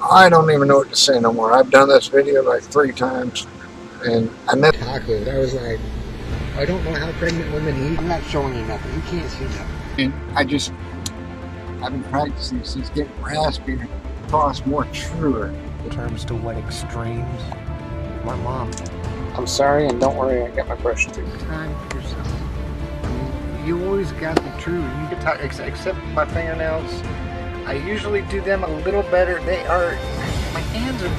I don't even know what to say no more. I've done this video like 3 times, and I never talked with it. I was like, I don't know how pregnant women eat. I'm not showing you nothing. You can't see nothing. And I've been practicing since getting raspy, toss more truer. In terms to what extremes. My mom. I'm sorry, and don't worry, I got my brush too. Time for yourself. I mean, you always got the truth. You can talk, except my fingernails. I usually do them a little better. They are, my hands are.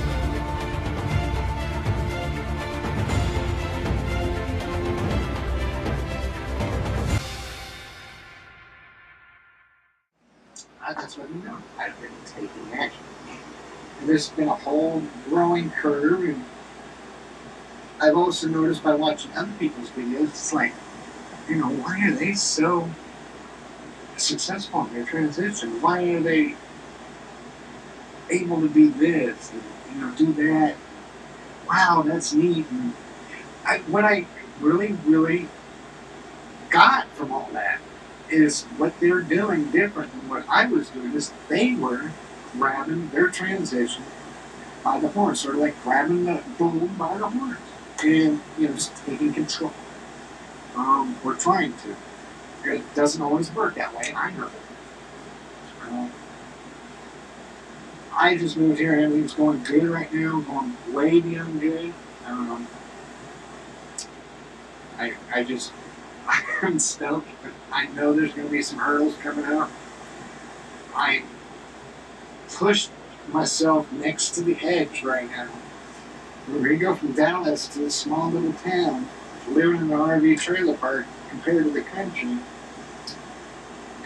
I just let you know. I've been taking action. And there's been a whole growing curve, and I've also noticed by watching other people's videos, it's like, why are they so successful in their transition? Why are they able to do this and do that? Wow, that's neat. And what I really got from all that is what they're doing different than what I was doing. Is they were grabbing their transition by the horns, sort of like grabbing the bull by the horns, and just taking control. We're trying to. It doesn't always work that way. I know. I just moved here and everything's going good right now, going way beyond good. I just, I'm stoked. I know there's going to be some hurdles coming up. I pushed myself next to the edge right now. We're going to go from Dallas to this small little town, living in an RV trailer park compared to the country.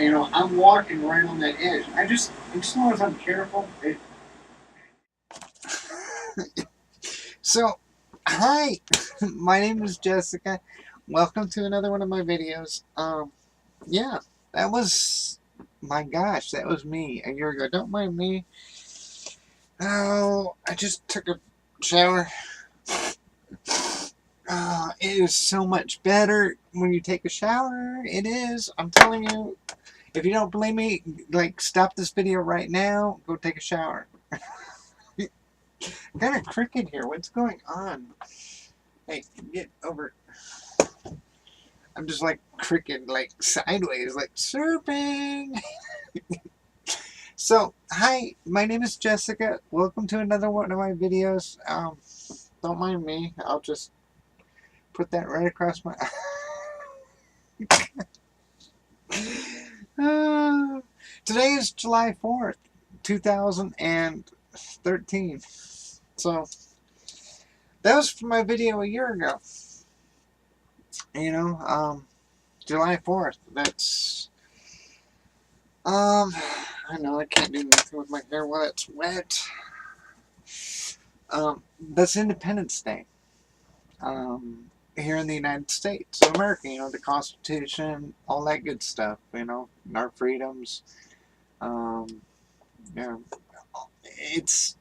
I'm walking right on that edge. As long as I'm careful. So, hi, my name is Jessica. Welcome to another one of my videos. Yeah, that was, my gosh, that was me a year ago. Don't mind me. Oh, I just took a shower. It is so much better when you take a shower. It is. I'm telling you. If you don't believe me, stop this video right now. Go take a shower. I'm kind of crooked here. What's going on? Hey, get over. I'm just crooked, sideways, surfing. So, hi, my name is Jessica. Welcome to another one of my videos. Don't mind me. I'll just put that right across my. Today is July 4th, 2013. So, that was from my video a year ago. July 4th. That's, I know I can't do nothing with my hair while it's wet. That's Independence Day. Here in the United States of America, the Constitution, all that good stuff, our freedoms. It's,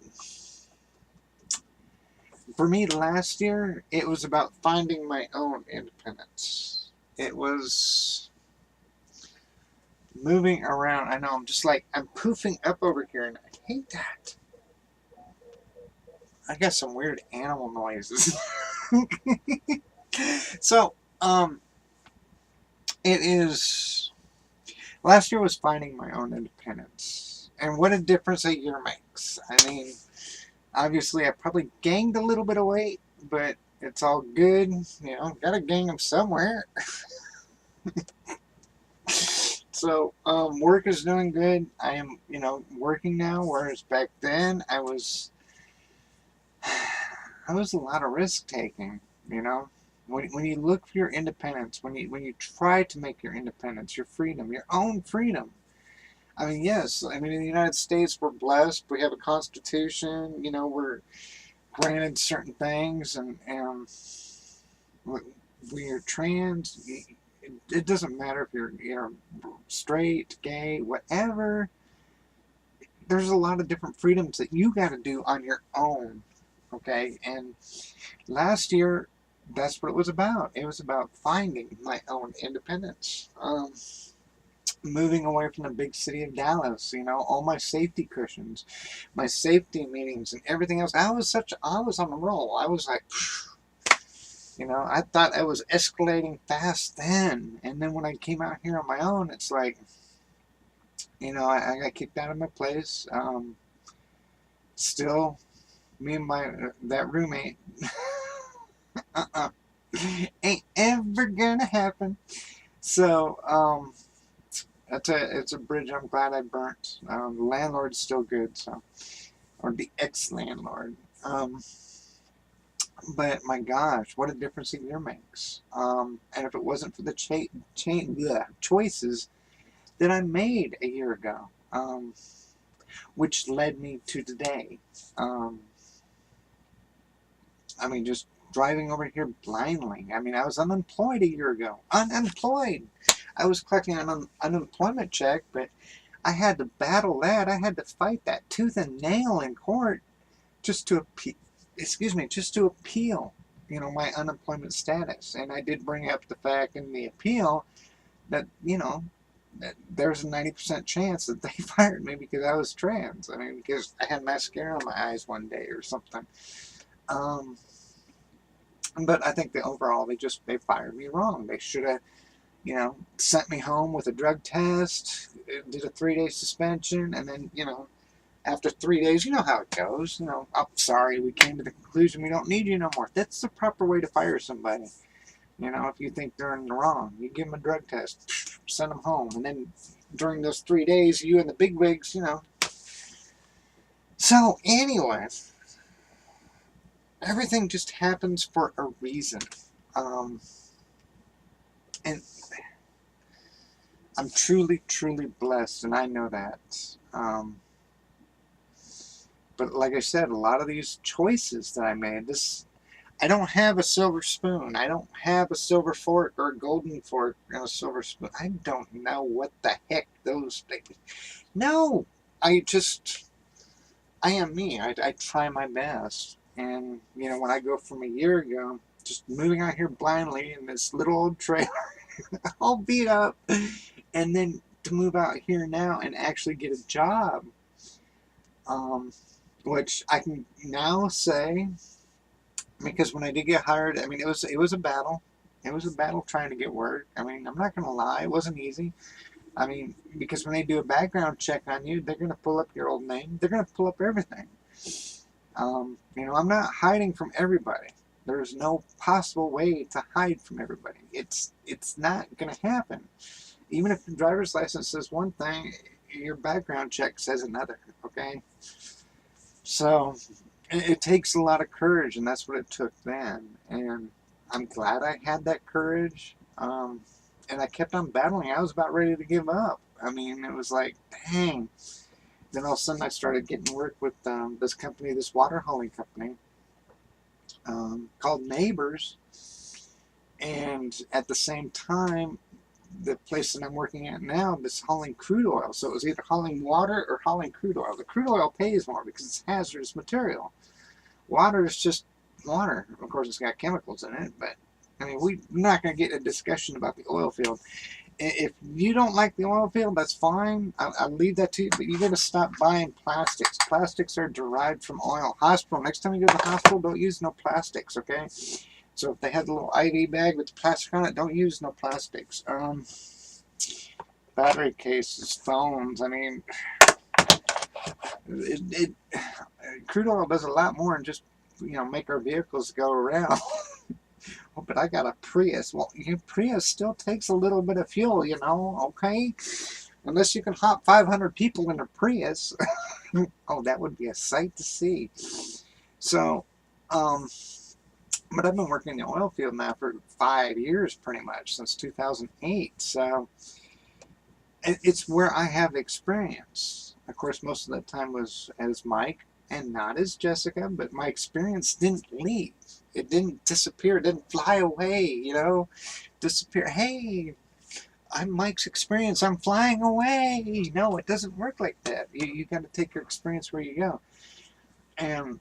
for me last year, it was about finding my own independence. It was moving around. I know, I'm just I'm poofing up over here, and I hate that. I got some weird animal noises. So, it is, last year was finding my own independence. And what a difference a year makes. I mean, obviously I probably gained a little bit of weight, but it's all good. Gotta gain them somewhere. So, work is doing good. I am, working now, whereas back then I was a lot of risk taking, When you look for your independence, when you try to make your independence, your freedom, your own freedom. I mean, yes, in the United States, we're blessed. We have a constitution, we're granted certain things, and we are trans. It doesn't matter if you're straight, gay, whatever. There's a lot of different freedoms that you got to do on your own, okay? And last year, that's what it was about. It was about finding my own independence. moving away from the big city of Dallas, all my safety cushions, my safety meetings and everything else. I was on the roll. I was like, I thought I was escalating fast then. And then when I came out here on my own, it's like, I got kicked out of my place. Still, me and that roommate, ain't ever gonna happen. So, it's a bridge I'm glad I burnt. The landlord's still good, so, or the ex-landlord. But my gosh, what a difference a year makes. And if it wasn't for the choices that I made a year ago, which led me to today. Just driving over here blindly. I was unemployed a year ago. Unemployed. I was collecting an unemployment check, but I had to battle that. I had to fight that tooth and nail in court just to appeal, my unemployment status. And I did bring up the fact in the appeal that, that there's a 90% chance that they fired me because I was trans. Because I had mascara on my eyes one day or something. But I think that overall they fired me wrong. They should have, sent me home with a drug test, did a 3-day suspension, and then, after 3 days, you know how it goes. I'm sorry, we came to the conclusion we don't need you no more. That's the proper way to fire somebody. If you think they're in the wrong, you give them a drug test, send them home, and then during those 3 days, you and the bigwigs, So anyway, everything just happens for a reason. And I'm truly, truly blessed, and I know that. But like I said, a lot of these choices that I made, I don't have a silver spoon. I don't have a silver fork or a golden fork and a silver spoon. I don't know what the heck those things. No, I am me. I try my best. And, when I go from a year ago, just moving out here blindly in this little old trailer, all beat up, and then to move out here now and actually get a job, which I can now say, because when I did get hired, it was a battle. It was a battle trying to get work. I'm not going to lie, it wasn't easy. Because when they do a background check on you, they're going to pull up your old name. They're going to pull up everything. I'm not hiding from everybody. There's no possible way to hide from everybody. It's not going to happen. Even if your driver's license says one thing, your background check says another, okay? So it takes a lot of courage, and that's what it took then. And I'm glad I had that courage. And I kept on battling. I was about ready to give up. It was like, dang. Then all of a sudden I started getting work with this company, this water hauling company, called Neighbors. And at the same time, the place that I'm working at now, this hauling crude oil. So it was either hauling water or hauling crude oil. The crude oil pays more because it's hazardous material. Water is just water. Of course, it's got chemicals in it, but we're not going to get a discussion about the oil field. If you don't like the oil field, that's fine. I'll leave that to you, but you got to stop buying plastics. Plastics are derived from oil. Hospital, next time you go to the hospital, don't use no plastics, okay? So if they had a little IV bag with the plastic on it, don't use no plastics. Battery cases, phones, crude oil does a lot more than just, make our vehicles go around. Oh, but I got a Prius. Well, your Prius still takes a little bit of fuel, okay? Unless you can hop 500 people in a Prius. Oh, that would be a sight to see. So, but I've been working in the oil field now for 5 years, pretty much, since 2008. So, it's where I have experience. Of course, most of that time was as Mike and not as Jessica, but my experience didn't leave. It didn't disappear. It didn't fly away, disappear. Hey, I'm Mike's experience. I'm flying away. No, it doesn't work like that. You got to take your experience where you go. And,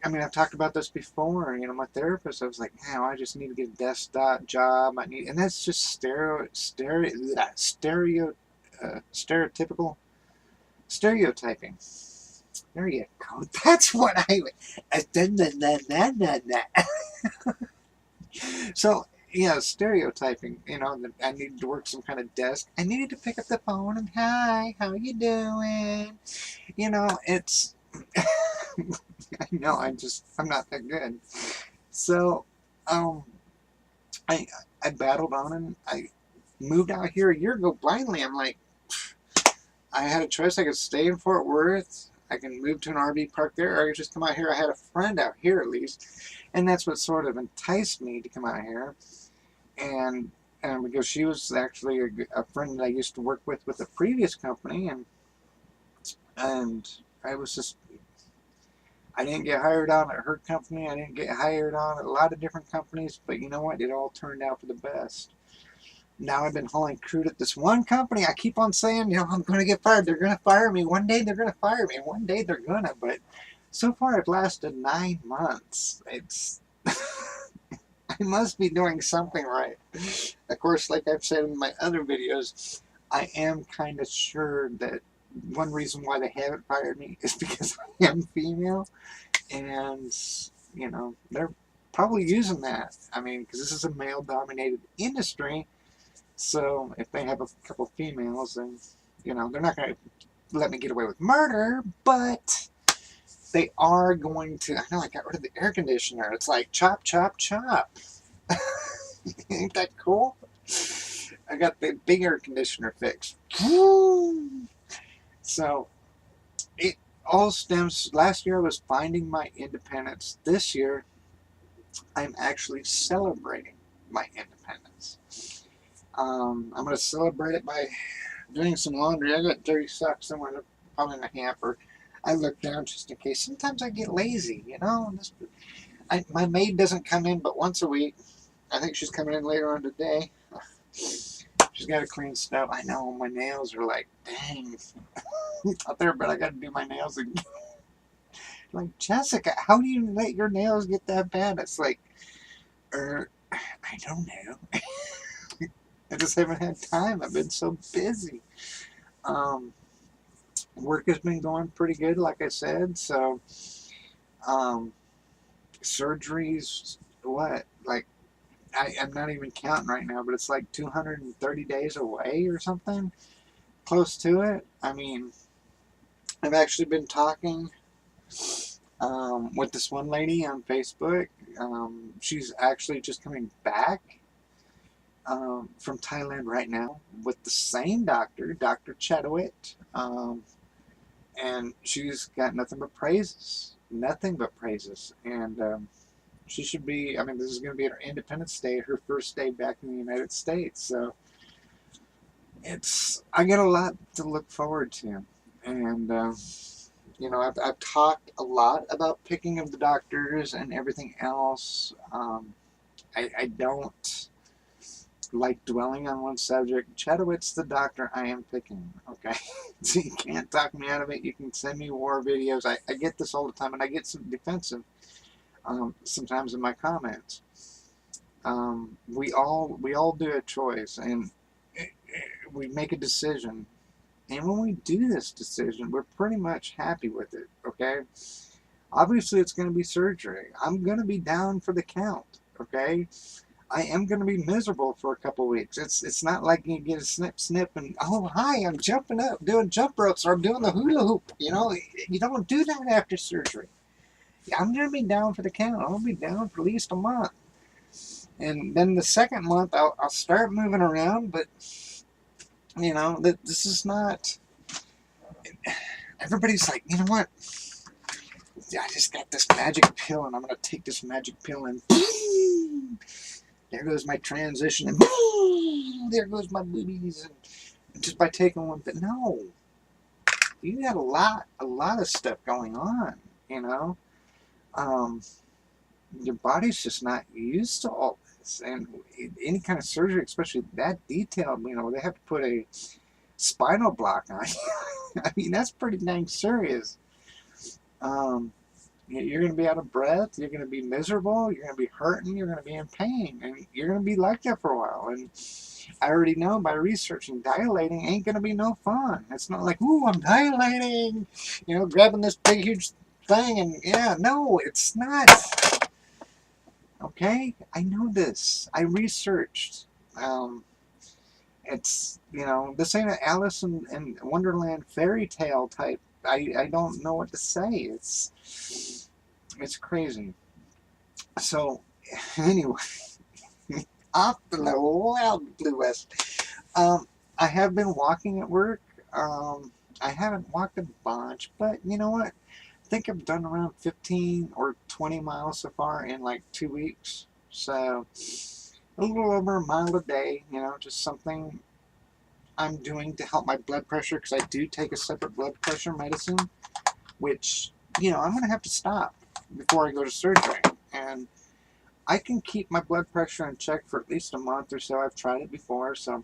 I've talked about this before. My therapist, I was like, I just need to get a desk job. And that's just stereotypical stereotypical stereotyping. There you go. That's what I. So yeah, stereotyping. You know, that I needed to work some kind of desk. I needed to pick up the phone and hi, how you doing? You know, it's. I know. I'm not that good. So, um, I I battled on and I moved out here a year ago blindly. I'm like, I had a choice. I could stay in Fort Worth. I can move to an RV park there, or I could just come out here. I had a friend out here at least, and that's what sort of enticed me to come out here. And because she was actually a friend that I used to work with a previous company, and I was just I didn't get hired on at her company. I didn't get hired on at a lot of different companies, but you know what? It all turned out for the best. Now I've been hauling crude at this one company. I keep on saying, you know, I'm going to get fired. They're going to fire me. One day they're going to fire me. One day they're going to. But so far I've lasted 9 months. It's I must be doing something right. Of course, like I've said in my other videos, I am kind of sure that one reason why they haven't fired me is because I am female. And, you know, they're probably using that. I mean, because this is a male-dominated industry. So if they have a couple females, then, you know, they're not going to let me get away with murder, but they are going to. I know I got rid of the air conditioner. It's like chop, chop, chop. Ain't that cool? I got the big air conditioner fixed. So it all stems. Last year I was finding my independence. This year I'm actually celebrating my independence. I'm going to celebrate it by doing some laundry. I got dirty socks somewhere, probably in the hamper. I look down just in case. Sometimes I get lazy, you know. My maid doesn't come in but once a week. I think she's coming in later on today. She's got to clean stuff. I know my nails are like, dang, out there, but I got to do my nails again. Like, Jessica, how do you let your nails get that bad? It's like, I don't know. I just haven't had time. I've been so busy. Work has been going pretty good, like I said. So, surgeries, what? Like, I'm not even counting right now, but it's like 230 days away or something. Close to it. I mean, I've actually been talking with this one lady on Facebook. She's actually just coming back from Thailand right now with the same doctor, Dr. Chetowit, and she's got nothing but praises, and she should be. I mean, this is going to be her Independence Day, her first day back in the United States. So I get a lot to look forward to, and you know, I've talked a lot about picking of the doctors and everything else. I don't like dwelling on one subject. Chetowit's the doctor I am picking, okay? So you can't talk me out of it. You can send me war videos. I get this all the time, and I get some defensive sometimes in my comments. We all do a choice, and we make a decision. And when we do this decision, we're pretty much happy with it, okay? Obviously, it's going to be surgery. I'm going to be down for the count, okay? I am going to be miserable for a couple weeks. It's not like you get a snip and, oh, hi, I'm jumping up, doing jump ropes, or I'm doing the hula hoop. You know, you don't do that after surgery. I'm going to be down for the count. I'll be down for at least a month. And then the second month, I'll start moving around, but, you know, this is not... Everybody's like, you know what? I just got this magic pill, and I'm going to take this magic pill, and boom, there goes my transition, and boom, there goes my boobies, and just by taking one. But no, you got a lot of stuff going on, you know. Your body's just not used to all this, and any kind of surgery, especially that detailed, you know, they have to put a spinal block on you. I mean, that's pretty dang serious. You're going to be out of breath, you're going to be miserable, you're going to be hurting, you're going to be in pain, and you're going to be like that for a while. And I already know by researching dilating ain't gonna be no fun. It's not like, ooh, I'm dilating, grabbing this big huge thing and yeah, no, it's not. Okay, I know this. I researched. It's this ain't an Alice in Wonderland fairy tale type. I don't know what to say. It's crazy. So anyway, off to the wild blue west. I have been walking at work. I haven't walked a bunch, but you know what? I think I've done around 15 or 20 miles so far in like 2 weeks. So a little over a mile a day, just something I'm doing to help my blood pressure because I do take a separate blood pressure medicine, which, I'm going to have to stop before I go to surgery. And I can keep my blood pressure in check for at least a month or so. I've tried it before, so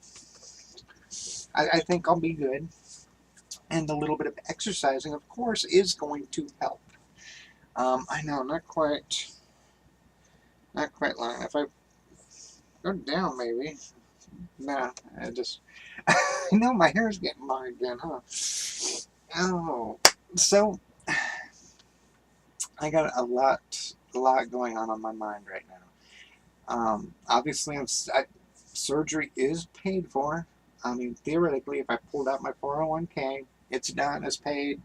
I think I'll be good. And a little bit of exercising, of course, is going to help. I know, not quite long. If I go down, maybe. Nah, I know my hair's getting long again, huh? Oh, so I got a lot going on my mind right now. Obviously, surgery is paid for. I mean, theoretically, if I pulled out my 401k, it's done, it's paid.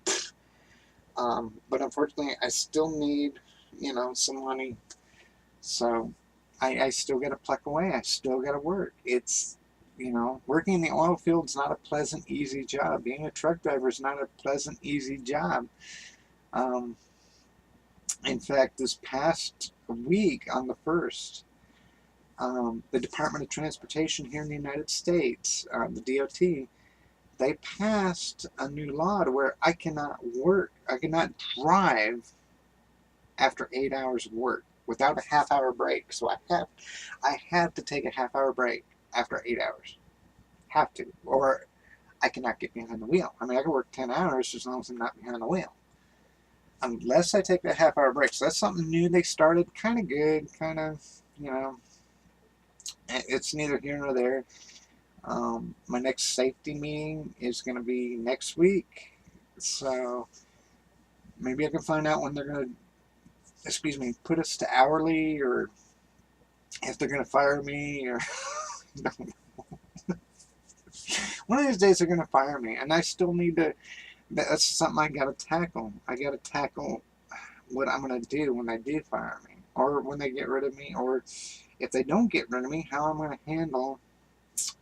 But unfortunately, I still need, some money. So I still got to pluck away. I still got to work. It's, working in the oil field is not a pleasant, easy job. Being a truck driver is not a pleasant, easy job. In fact, this past week on the 1st, the Department of Transportation here in the United States, the DOT, they passed a new law to where I cannot drive after 8 hours of work without a half-hour break. So I have to take a half-hour break after 8 hours. Have to, or I cannot get behind the wheel. I mean, I can work 10 hours as long as I'm not behind the wheel. Unless I take that half-hour break. So that's something new they started. Kind of good, kind of, it's neither here nor there. My next safety meeting is going to be next week. So maybe I can find out when they're going to, put us to hourly, or if they're going to fire me, or one of these days they're going to fire me, and I still need to. That's something I got to tackle. I got to tackle what I'm going to do when they do fire me, or when they get rid of me, or if they don't get rid of me, how I'm going to handle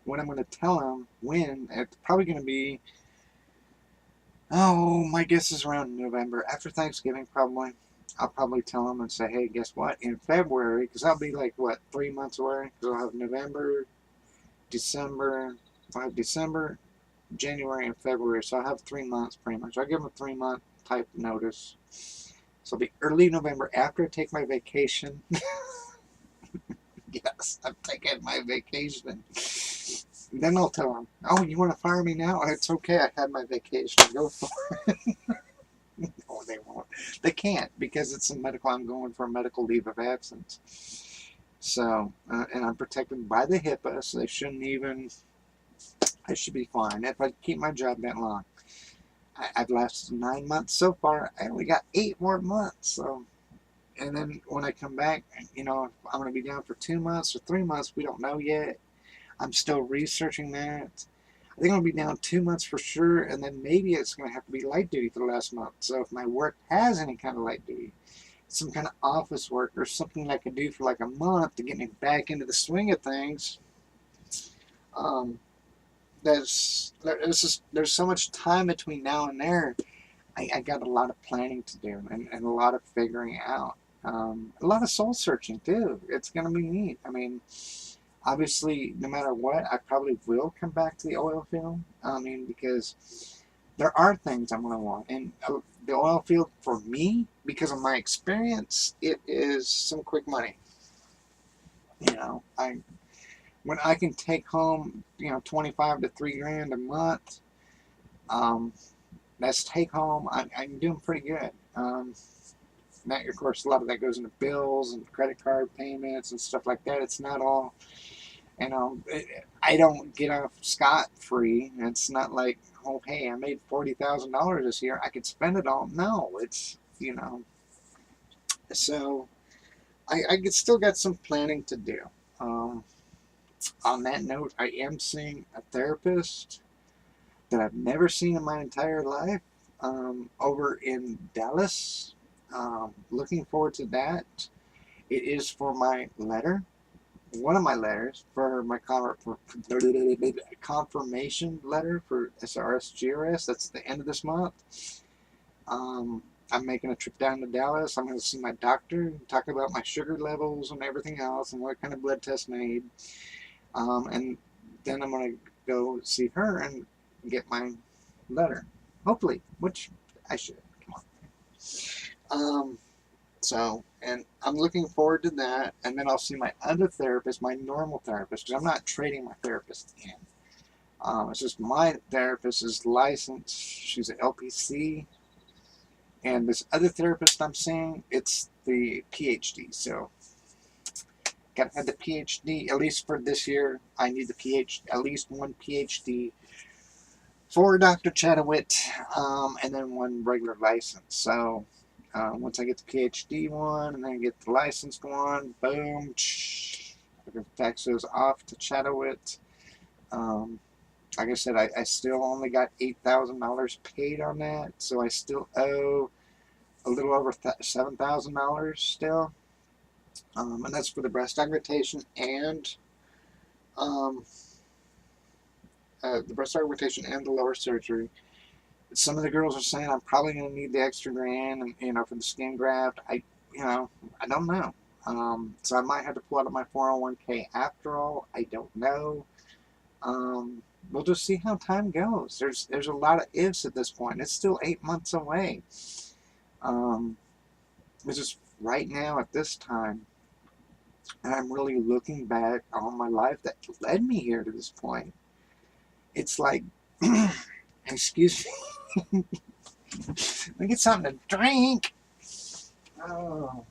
what I'm going to tell them when. It's probably going to be, my guess is around November. After Thanksgiving, probably. I'll probably tell them and say, hey, guess what? In February, because I'll be like, 3 months away? Because I'll have November, December, January, and February. So I'll have 3 months pretty much. I'll give them a 3-month type notice. So it'll be early November after I take my vacation. Yes, I'm taking my vacation. Then I'll tell them, oh, you want to fire me now? It's okay, I had my vacation. Go for it. No, they won't. They can't, because it's a medical. I'm going for a medical leave of absence. So, and I'm protected by the HIPAA, so they shouldn't even. I should be fine if I keep my job that long. I've lasted 9 months so far. I only got 8 more months. So, and then when I come back, I'm going to be down for 2 months or 3 months. We don't know yet. I'm still researching that. I think I'll be down 2 months for sure, and then maybe it's going to have to be light duty for the last month. So if my work has any kind of light duty, some kind of office work or something I can do for like a month to get me back into the swing of things, there's so much time between now and there. I got a lot of planning to do, and a lot of figuring out. A lot of soul searching too. It's going to be neat. I mean, obviously, no matter what, I probably will come back to the oil field. Because there are things I'm going to want. And the oil field, for me, because of my experience, it is some quick money. When I can take home, 25 to 3 grand a month, that's take home. I'm doing pretty good. That, of course, a lot of that goes into bills and credit card payments and stuff like that. It's not all, I don't get off scot-free. It's not like, oh, hey, I made $40,000 this year. I could spend it all. No, it's, you know. So I still got some planning to do. Um, on that note, I am seeing a therapist that I've never seen in my entire life over in Dallas. Looking forward to that. It is for my letter, one of my letters for my confirmation letter for SRS-GRS. That's the end of this month. I'm making a trip down to Dallas. I'm going to see my doctor, talk about my sugar levels and everything else and what kind of blood test I need. And then I'm going to go see her and get my letter. Hopefully, which I should. Come on. So, and I'm looking forward to that. And then I'll see my other therapist, my normal therapist, because I'm not trading my therapist in. It's just my therapist is licensed. She's an LPC. And this other therapist I'm seeing, it's the PhD. So, got to have the PhD, at least for this year. I need the PhD, at least one PhD for Dr. Chatawit, and then one regular license. So, once I get the PhD one, and then get the licensed one, boom, I can fax those off to Chatawit. Like I said, I still only got $8,000 paid on that, so I still owe a little over $7,000 still. And that's for the breast augmentation and the lower surgery. Some of the girls are saying I'm probably going to need the extra grand, and, you know, for the skin graft. I don't know. So I might have to pull out of my 401k after all. I don't know. We'll just see how time goes. There's a lot of ifs at this point. It's still 8 months away. It's just right now at this time, and I'm really looking back on my life that led me here to this point. It's like, excuse me, let me get something to drink. Oh.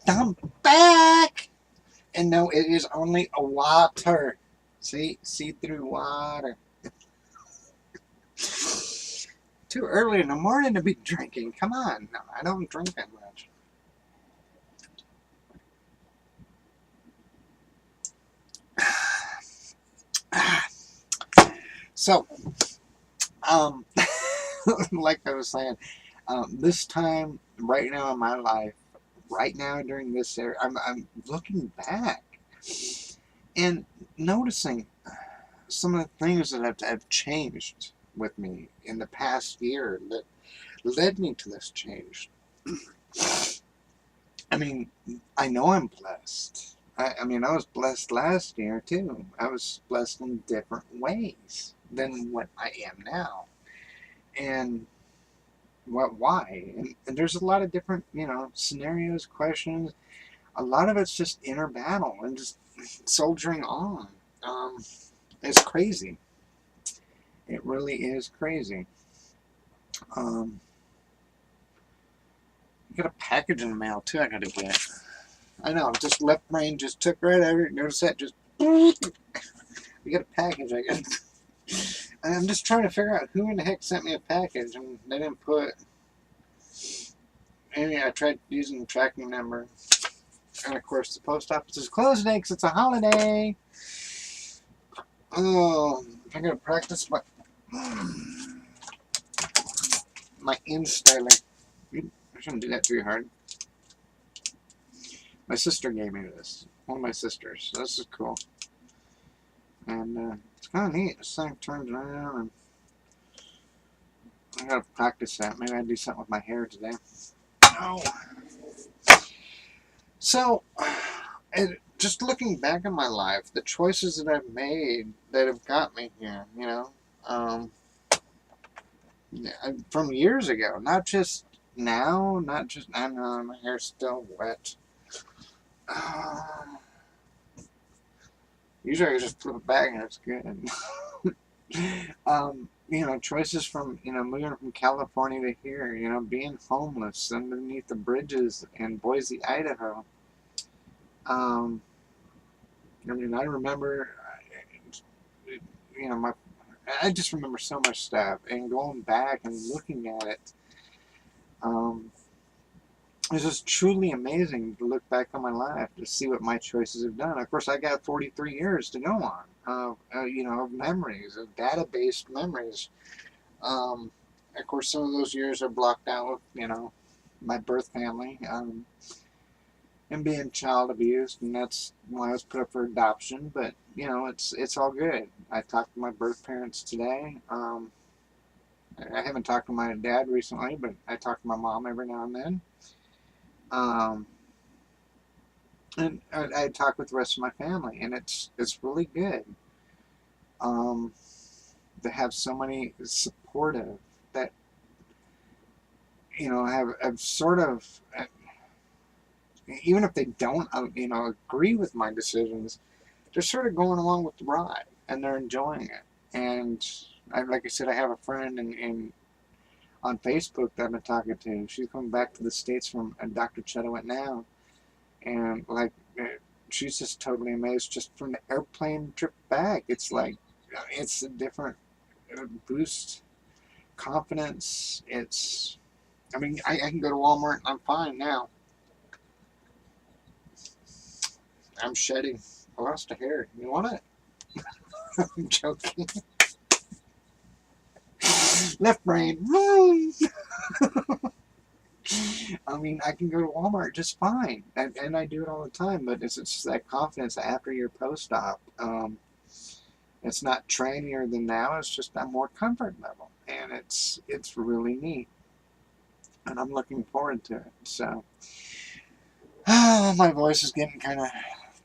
I'm back! And no, it is only a water. See through water. Too early in the morning to be drinking. Come on. No, I don't drink that much. So, like I was saying, this time, right now in my life, right now during this era, I'm looking back and noticing some of the things that have changed with me in the past year that led me to this change. I mean, I know I'm blessed. I mean, I was blessed last year too. I was blessed in different ways than what I am now. And why? And there's a lot of different, scenarios, questions. A lot of it's just inner battle and just soldiering on. It's crazy. It really is crazy. Got a package in the mail too I gotta get. I know, just left brain just took right over it. Notice that just we got a package I got. And I'm just trying to figure out who in the heck sent me a package, and they didn't put any. I tried using the tracking number, and of course the post office is closed today because it's a holiday. Oh, I gotta practice my in styling. I shouldn't do that too hard. My sister gave me this. One of my sisters. So this is cool. And it's kind of neat. This thing turns around, and I gotta practice that. Maybe I do something with my hair today. Oh. So, just looking back in my life, the choices that I've made that have got me here, um, from years ago, not just now, not just, I know my hair's still wet. Usually I just flip it back and it's good. Choices from, moving from California to here, being homeless underneath the bridges in Boise, Idaho. I remember, my I just remember so much stuff, and going back and looking at it, it's just truly amazing to look back on my life to see what my choices have done. Of course, I got 43 years to go on, of memories, of data-based memories. Of course, some of those years are blocked out with, my birth family, and being child abused, and that's why I was put up for adoption. But it's all good. I talked to my birth parents today. I haven't talked to my dad recently, but I talk to my mom every now and then. Um, and I talk with the rest of my family, and it's really good to have so many supportive that have sort of, even if they don't agree with my decisions, they're sort of going along with the ride and they're enjoying it. And like I said, I have a friend on Facebook that I've been talking to. She's coming back to the States from Dr. Chetowit now, and she's just totally amazed just from the airplane trip back. It's like it's a different boost, confidence. I can go to Walmart and I'm fine now. I'm shedding. I lost a hair. You want it? I'm joking. Left brain. I can go to Walmart just fine, and I do it all the time. But it's just that confidence after your post-op. It's not trainier than now. It's just a more comfort level, and it's really neat, and I'm looking forward to it. So, my voice is getting kind of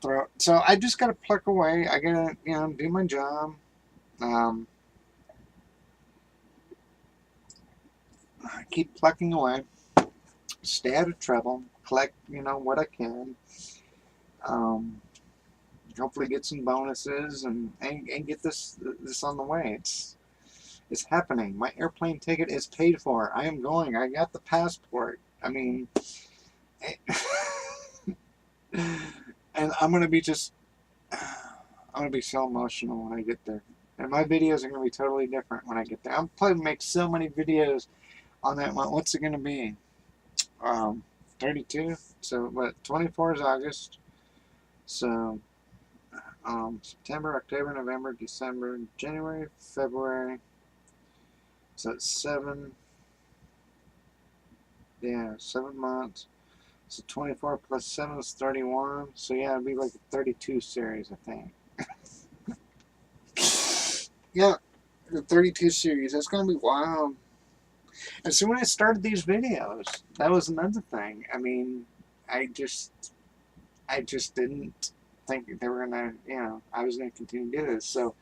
throat. So I just got to pluck away. I gotta do my job. Keep plucking away. Stay out of trouble. Collect what I can. Hopefully get some bonuses and get this on the way. It's happening. My airplane ticket is paid for. I am going. I got the passport. And I'm gonna be so emotional when I get there. And my videos are gonna be totally different when I get there. I'm planning to make so many videos on that one. What's it gonna be? 32. So 24 is August. So September, October, November, December, January, February. So it's 7 months. So 24 plus 7 is 31. So yeah, it'd be like a 32 series, I think. Yeah, the 32 series. That's gonna be wild. And so when I started these videos, that was another thing. I just didn't think they were gonna, I was gonna continue to do this. So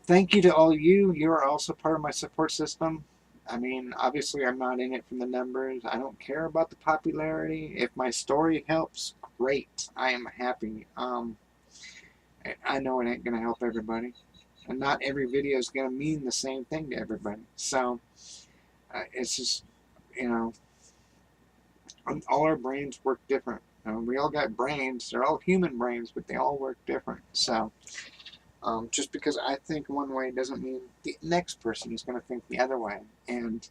thank you to all you. You are also part of my support system. Obviously I'm not in it from the numbers. I don't care about the popularity. If my story helps, great. I am happy. I know it ain't gonna help everybody, and not every video is gonna mean the same thing to everybody. So it's just, all our brains work different. We all got brains. They're all human brains, but they all work different. So just because I think one way doesn't mean the next person is going to think the other way. And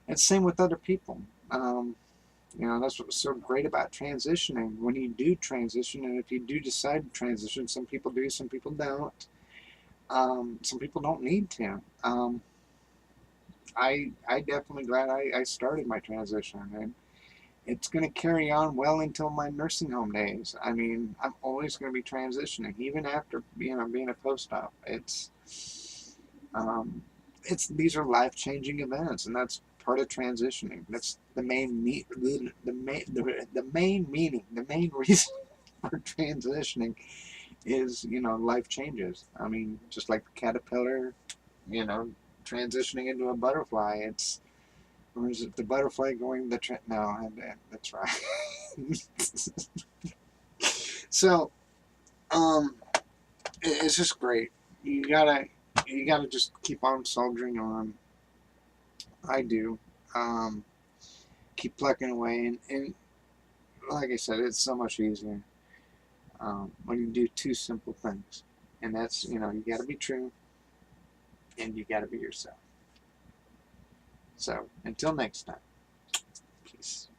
it's same with other people. That's what's so great about transitioning. When you do transition, and if you do decide to transition, some people do, some people don't. Some people don't need to. I definitely glad I started my transition, and it's going to carry on well until my nursing home days. I'm always going to be transitioning, even after being a post-op. These are life-changing events, and that's part of transitioning. That's the main meaning, the main reason. for transitioning is, life changes. I mean, just like the caterpillar, transitioning into a butterfly. Or is it the butterfly going no, that's right. So, um, it's just great. You gotta, you gotta just keep on soldiering on. I do. Um, Keep plucking away, and like I said, it's so much easier when you do two simple things, and that's, you got to be true and you got to be yourself. So until next time, peace.